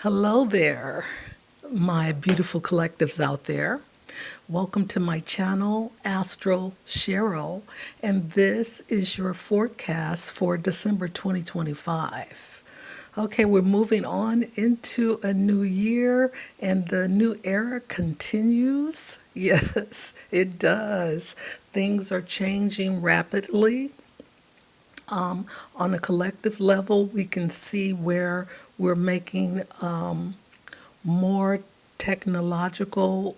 Hello there, my beautiful collectives out there. Welcome to my channel, Astro Cheryl, and this is your forecast for December 2025. Okay, we're moving on into a new year, and the new era continues. Yes, it does. Things are changing rapidly. On a collective level, we can see where we're making more technological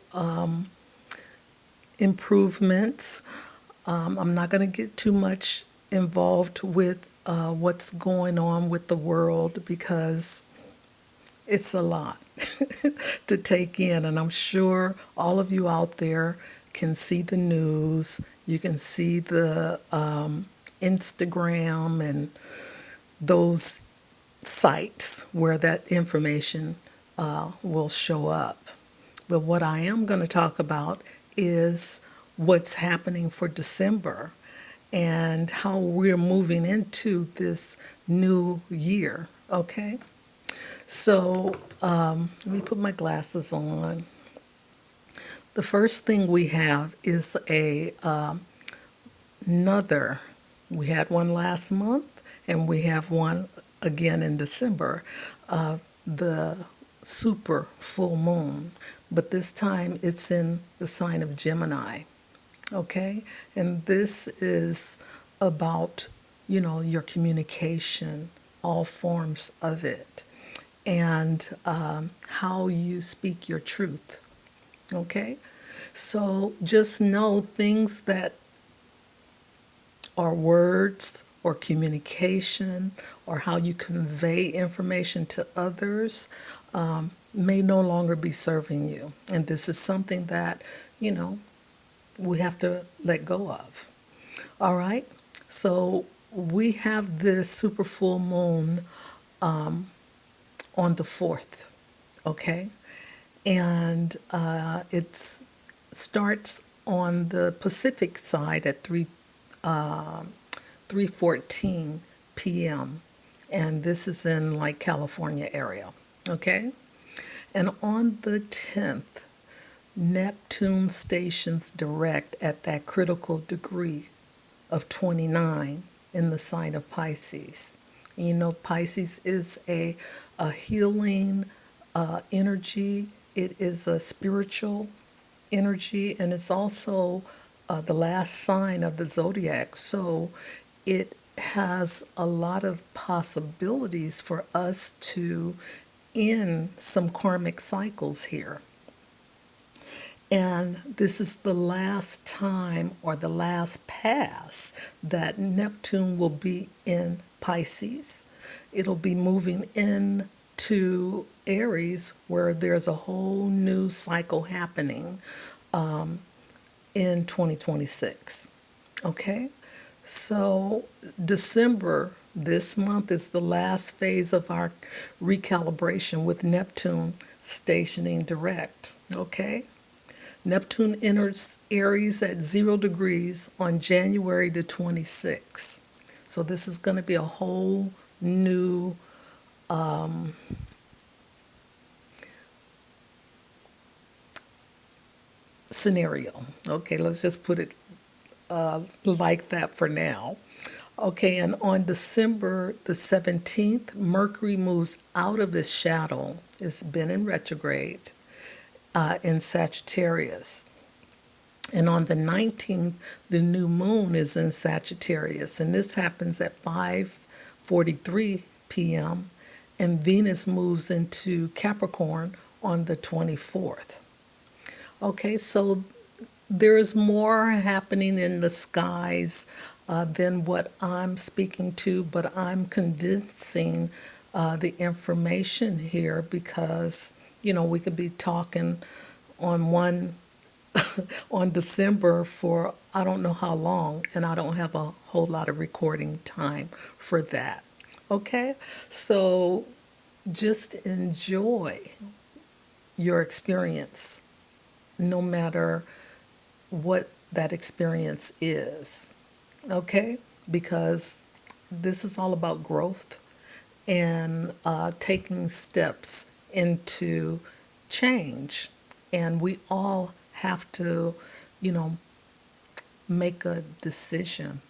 improvements. I'm not going to get too much involved with what's going on with the world because it's a lot to take in. And I'm sure all of you out there can see the news, you can see the Instagram and those sites where that information will show up. But what I am going to talk about is what's happening for December and how we're moving into this new year. Okay? So let me put my glasses on. The first thing we have is another. We had one last month, and we have one again in December. The super full moon, but this time it's in the sign of Gemini. Okay, and this is about your communication, all forms of it, and how you speak your truth. Okay, so just know things that are words or communication or how you convey information to others may no longer be serving you. And this is something that, we have to let go of. All right? So we have this super full moon on the 4th, okay? And it starts on the Pacific side at 3:14 p.m. And this is in like California area, okay? And on the 10th, Neptune stations direct at that critical degree of 29 in the sign of Pisces. And Pisces is a healing energy. It is a spiritual energy, and it's also the last sign of the zodiac. So it has a lot of possibilities for us to end some karmic cycles here. And this is the last time or the last pass that Neptune will be in Pisces. It'll be moving into Aries where there's a whole new cycle happening in 2026. Okay? So December, this month, is the last phase of our recalibration with Neptune stationing direct. Okay? Neptune enters Aries at 0 degrees on January the 26th. So this is going to be a whole new scenario. Okay, let's just put it like that for now. Okay, and on December the 17th, Mercury moves out of its shadow. It's been in retrograde in Sagittarius. And on the 19th, the new moon is in Sagittarius, and this happens at 5:43 p.m. And Venus moves into Capricorn on the 24th. Okay, so there is more happening in the skies than what I'm speaking to, but I'm condensing the information here because, we could be talking on one on December for I don't know how long, and I don't have a whole lot of recording time for that. Okay, so just enjoy your experience no matter what that experience is, okay? Because this is all about growth and taking steps into change. And we all have to, you know, make a decision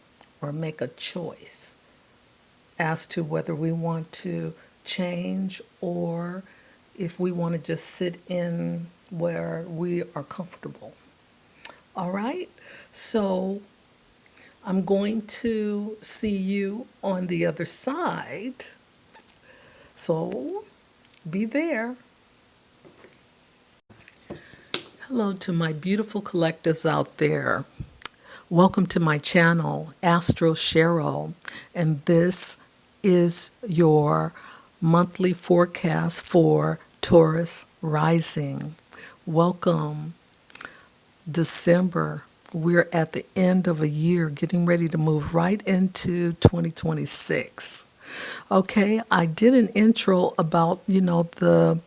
or make a choice as to whether we want to change or if we want to just sit in where we are comfortable. All right? So I'm going to see you on the other side. So be there. Hello to my beautiful collectives out there. Welcome to my channel, Astro Cheryl, and this is your monthly forecast for Taurus Rising. Welcome, December. We're at the end of a year, getting ready to move right into 2026. Okay, I did an intro about, the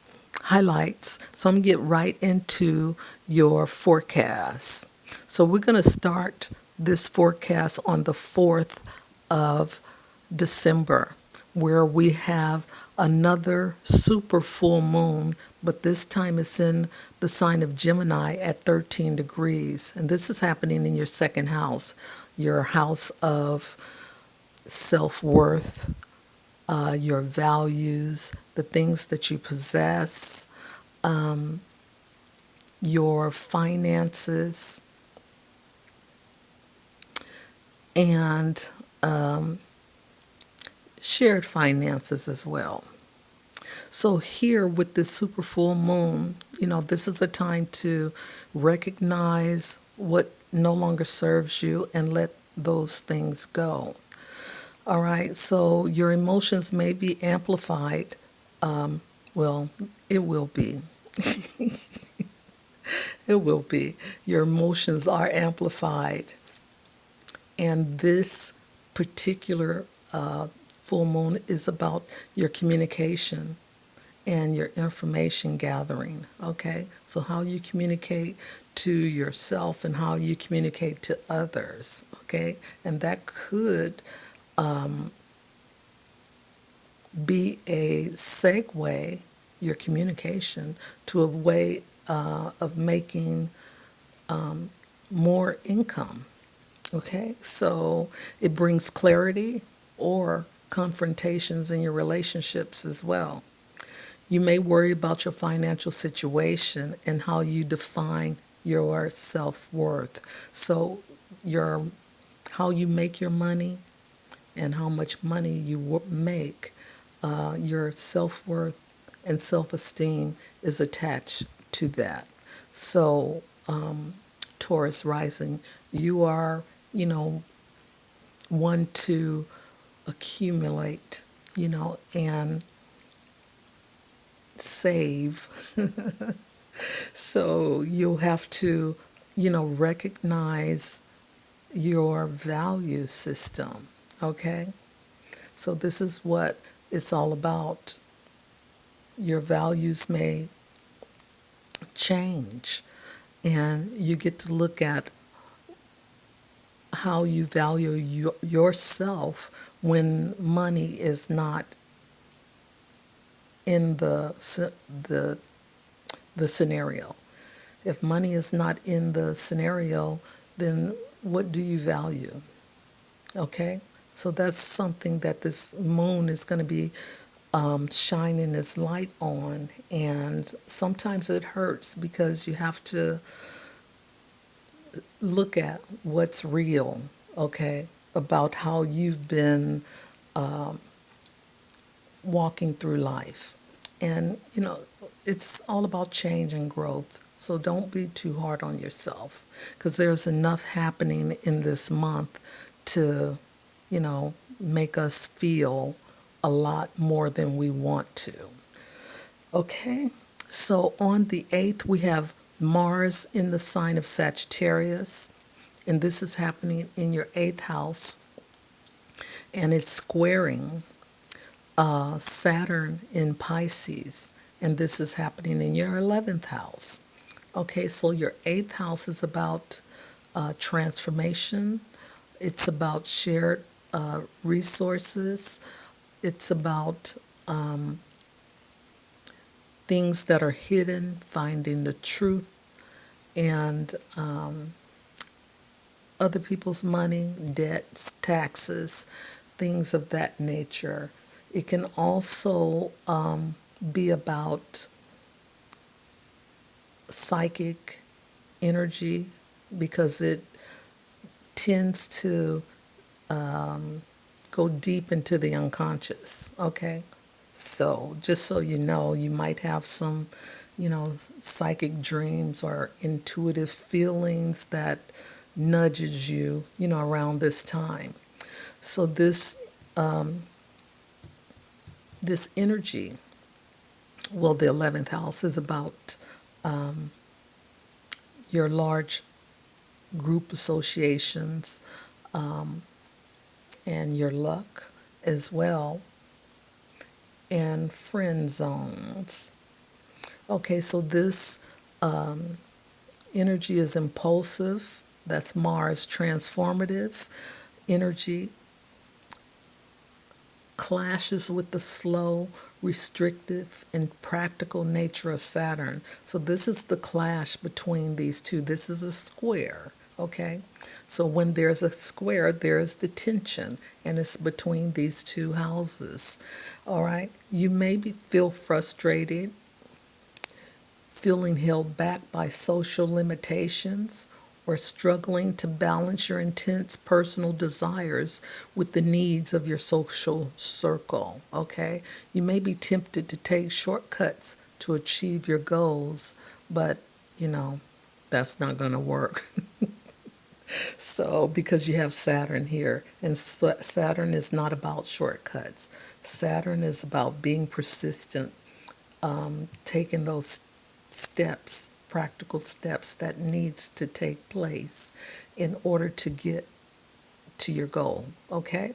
highlights, so I'm going to get right into your forecast. So we're going to start this forecast on the 4th of December, where we have another super full moon, but this time it's in the sign of Gemini at 13 degrees. And this is happening in your second house, your house of self-worth, your values, the things that you possess, your finances, and shared finances as well. So here with this super full moon, this is a time to recognize what no longer serves you and let those things go. All right, so your emotions may be amplified. Well, it will be. It will be. Your emotions are amplified. And this particular full moon is about your communication and your information gathering. Okay, so how you communicate to yourself and how you communicate to others. Okay, and that could be a segue, your communication, to a way of making more income. Okay, so it brings clarity or confrontations in your relationships as well. You may worry about your financial situation and how you define your self-worth. So your how you make your money and how much money you make, your self-worth and self-esteem is attached to that. So Taurus rising, you are, one to accumulate, and save. So you'll have to, recognize your value system, okay? So this is what it's all about. Your values may change, and you get to look at how you value yourself when money is not in the scenario. If money is not in the scenario, then what do you value? Okay? So that's something that this moon is going to be shining its light on. And sometimes it hurts because you have to look at what's real, okay, about how you've been walking through life. And, it's all about change and growth. So don't be too hard on yourself because there's enough happening in this month to, make us feel a lot more than we want to. Okay, so on the 8th, we have Mars in the sign of Sagittarius, and this is happening in your 8th house, and it's squaring Saturn in Pisces, and this is happening in your 11th house. Okay, so your 8th house is about transformation. It's about shared resources. It's about things that are hidden, finding the truth, and other people's money, debts, taxes, things of that nature. It can also be about psychic energy because it tends to go deep into the unconscious, okay? So, just so you know, you might have some, psychic dreams or intuitive feelings that nudges you, around this time. So this energy, well, the 11th house is about your large group associations and your luck as well, and friend zones. Okay, so this energy is impulsive. That's Mars. Transformative energy clashes with the slow, restrictive, and practical nature of Saturn. So this is the clash between these two. This is a square, okay? So when there's a square, there's the tension, and it's between these two houses, all right? You feel frustrated, feeling held back by social limitations, or struggling to balance your intense personal desires with the needs of your social circle, okay? You may be tempted to take shortcuts to achieve your goals, but, that's not going to work. So, because you have Saturn here, and Saturn is not about shortcuts. Saturn is about being persistent, taking those steps, practical steps that needs to take place in order to get to your goal, okay?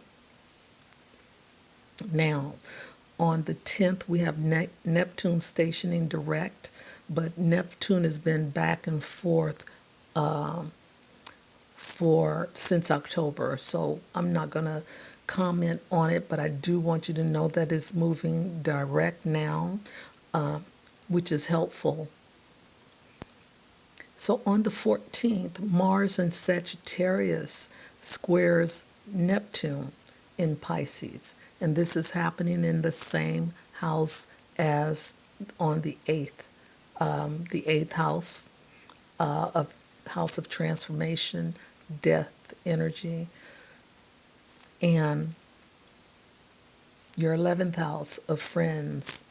Now, on the 10th, we have Neptune stationing direct, but Neptune has been back and forth for since October, so I'm not going to comment on it, but I do want you to know that it's moving direct now, which is helpful. So on the 14th, Mars in Sagittarius squares Neptune in Pisces. And this is happening in the same house as on the eighth house of transformation, death energy, and your 11th house of friends,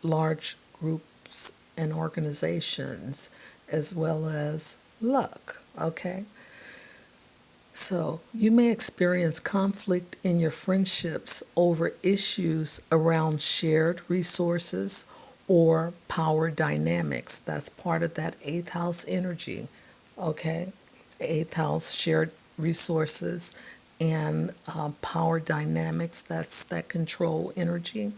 large groups and organizations, as well as luck, okay? So you may experience conflict in your friendships over issues around shared resources or power dynamics. That's part of that eighth house energy, okay? Eighth house, shared resources and power dynamics, that's that control energy.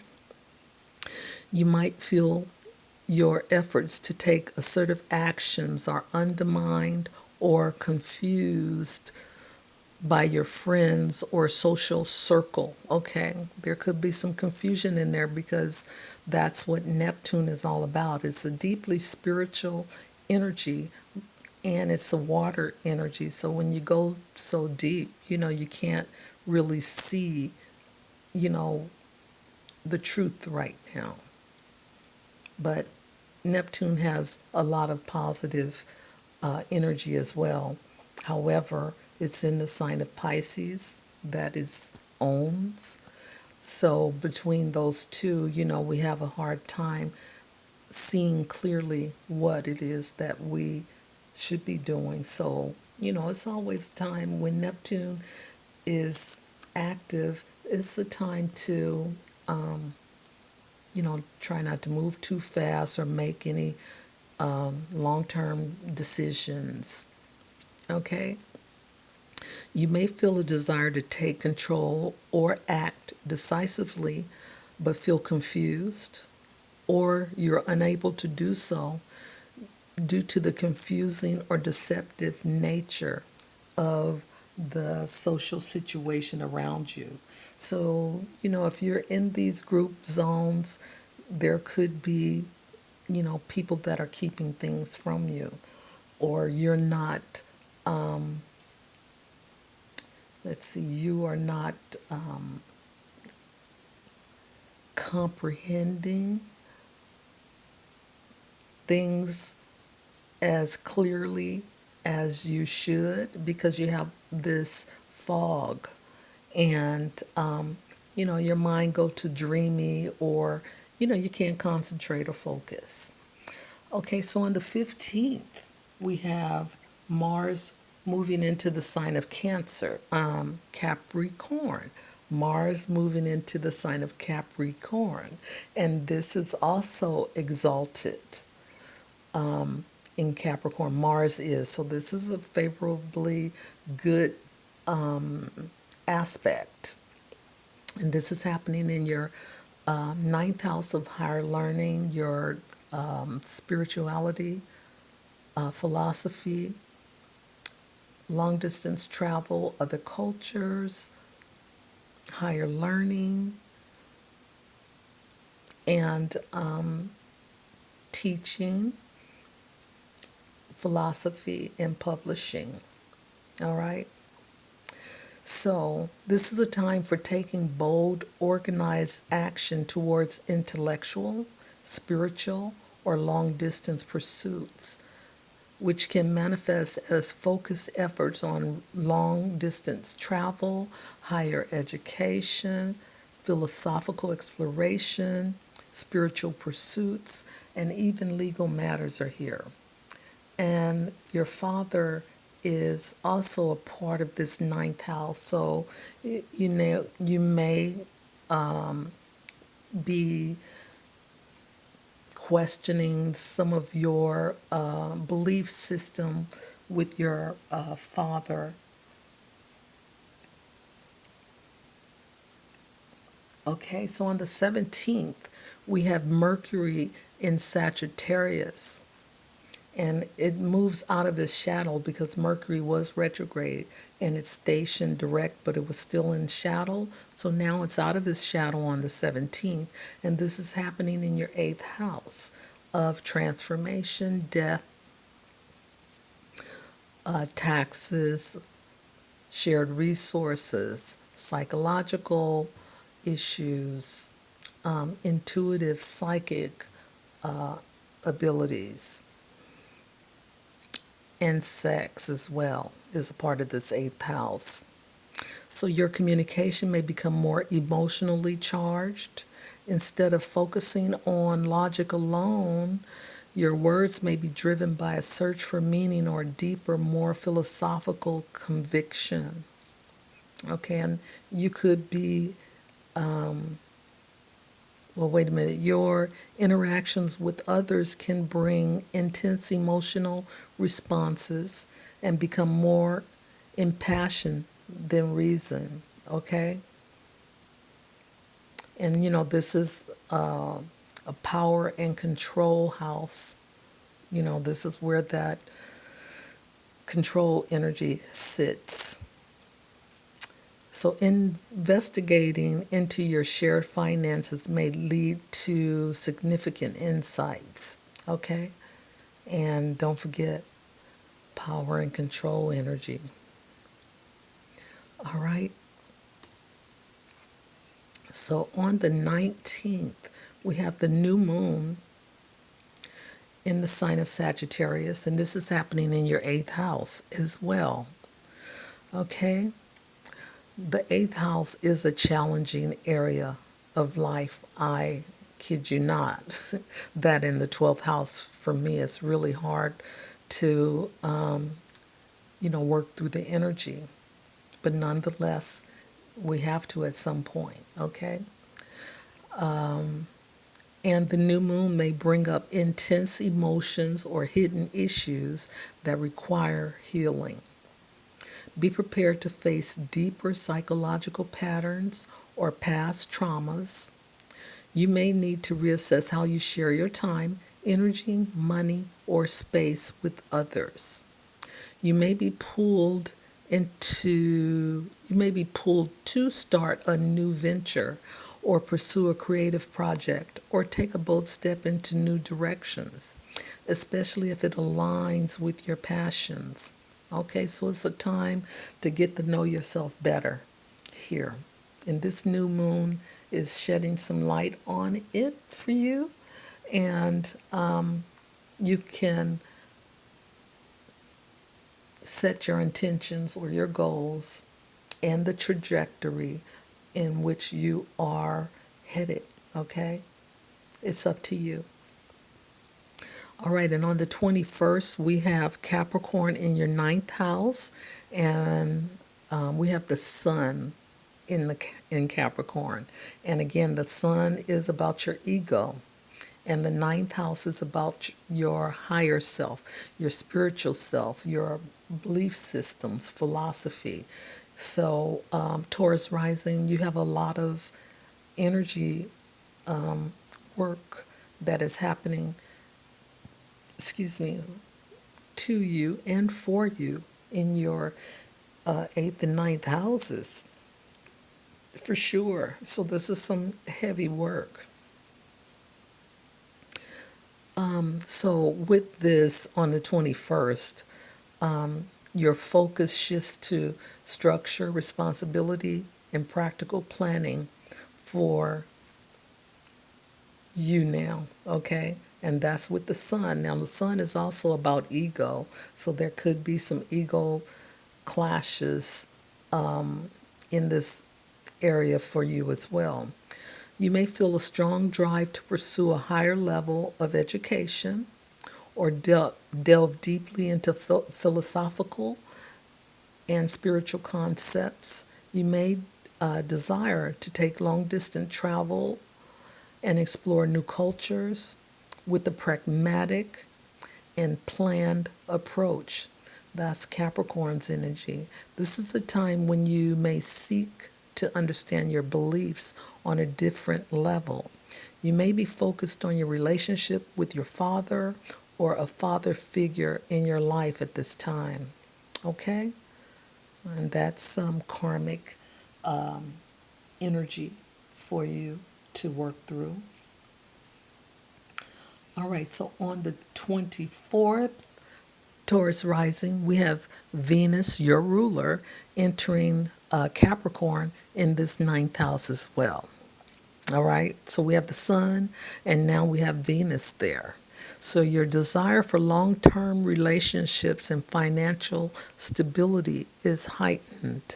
You might feel your efforts to take assertive actions are undermined or confused by your friends or social circle. Okay, there could be some confusion in there because that's what Neptune is all about. It's a deeply spiritual energy and it's a water energy. So when you go so deep, you can't really see, you know, the truth right now. But Neptune has a lot of positive energy as well. However, it's in the sign of Pisces, that is owns. So between those two, we have a hard time seeing clearly what it is that we should be doing. So, it's always a time when Neptune is active, it's a time to try not to move too fast or make any long-term decisions. Okay? You may feel a desire to take control or act decisively, but feel confused, or you're unable to do so due to the confusing or deceptive nature of the social situation around you. So, if you're in these group zones, there could be people that are keeping things from you, or you're not, let's see, you are not comprehending things as clearly as you should because you have this fog, and your mind go to dreamy, or you can't concentrate or focus. Okay, so on the 15th we have Mars moving into the sign of Cancer, Capricorn. Mars moving into the sign of Capricorn, and this is also exalted in Capricorn. Mars is. So this is a favorably good aspect. And this is happening in your ninth house of higher learning, your spirituality, philosophy, long distance travel, other cultures, higher learning, and teaching, philosophy, and publishing. All right. So, this is a time for taking bold, organized action towards intellectual, spiritual, or long distance pursuits, which can manifest as focused efforts on long distance travel, higher education, philosophical exploration, spiritual pursuits, and even legal matters are here. And your father is also a part of this ninth house. So, you may be questioning some of your belief system with your father. Okay, so on the 17th, we have Mercury in Sagittarius. And it moves out of its shadow because Mercury was retrograde and it's stationed direct, but it was still in shadow. So now it's out of its shadow on the 17th. And this is happening in your eighth house of transformation, death, taxes, shared resources, psychological issues, intuitive psychic abilities, and sex as well is a part of this eighth house. So your communication may become more emotionally charged. Instead of focusing on logic alone, your words may be driven by a search for meaning or deeper, more philosophical conviction. Okay, and you could be well, wait a minute. Your interactions with others can bring intense emotional responses and become more impassioned than reason. Okay? And this is a power and control house. This is where that control energy sits. So, investigating into your shared finances may lead to significant insights. Okay? And don't forget power and control energy. All right? So, on the 19th, we have the new moon in the sign of Sagittarius, and this is happening in your eighth house as well. Okay? The eighth house is a challenging area of life. I kid you not. That in the 12th house, for me, it's really hard to, work through the energy. But nonetheless, we have to at some point, okay? And the new moon may bring up intense emotions or hidden issues that require healing. Be prepared to face deeper psychological patterns or past traumas. You may need to reassess how you share your time, energy, money, or space with others. You may be pulled to start a new venture or pursue a creative project, or take a bold step into new directions, especially if it aligns with your passions. Okay, so it's a time to get to know yourself better here. And this new moon is shedding some light on it for you. And you can set your intentions or your goals and the trajectory in which you are headed, okay? It's up to you. All right, and on the 21st, we have Capricorn in your ninth house, and we have the sun in Capricorn. And again, the sun is about your ego, and the ninth house is about your higher self, your spiritual self, your belief systems, philosophy. So, Taurus rising, you have a lot of energy work that is happening, excuse me, to you and for you in your eighth and ninth houses, for sure. So this is some heavy work. So with this on the 21st, your focus shifts to structure, responsibility, and practical planning for you now, okay? And that's with the sun. Now, the sun is also about ego, so there could be some ego clashes in this area for you as well. You may feel a strong drive to pursue a higher level of education or delve deeply into philosophical and spiritual concepts. You may desire to take long distance travel and explore new cultures with a pragmatic and planned approach. That's Capricorn's energy. This is a time when you may seek to understand your beliefs on a different level. You may be focused on your relationship with your father or a father figure in your life at this time. Okay? And that's some karmic energy for you to work through. All right, so on the 24th, Taurus rising, we have Venus, your ruler, entering Capricorn in this ninth house as well. All right, so we have the sun, and now we have Venus there. So your desire for long-term relationships and financial stability is heightened.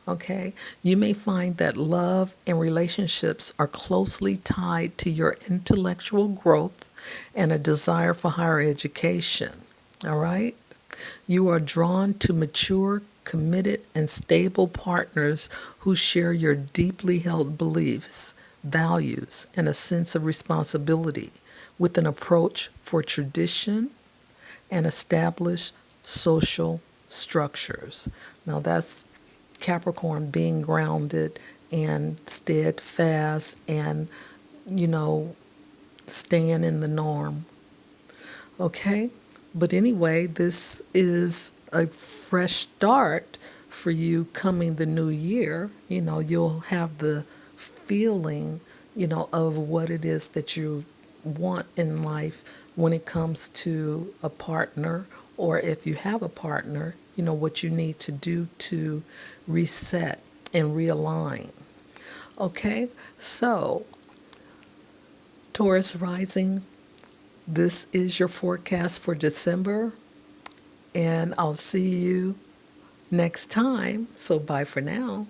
Okay, you may find that love and relationships are closely tied to your intellectual growth and a desire for higher education. All right, you are drawn to mature, committed, and stable partners who share your deeply held beliefs, values, and a sense of responsibility, with an approach for tradition and established social structures. Now, that's Capricorn being grounded and steadfast and, staying in the norm. Okay? But anyway, this is a fresh start for you coming the new year. You'll have the feeling, of what it is that you want in life when it comes to a partner, or if you have a partner, what you need to do to reset and realign. Okay, so Taurus rising, this is your forecast for December, and I'll see you next time. So bye for now.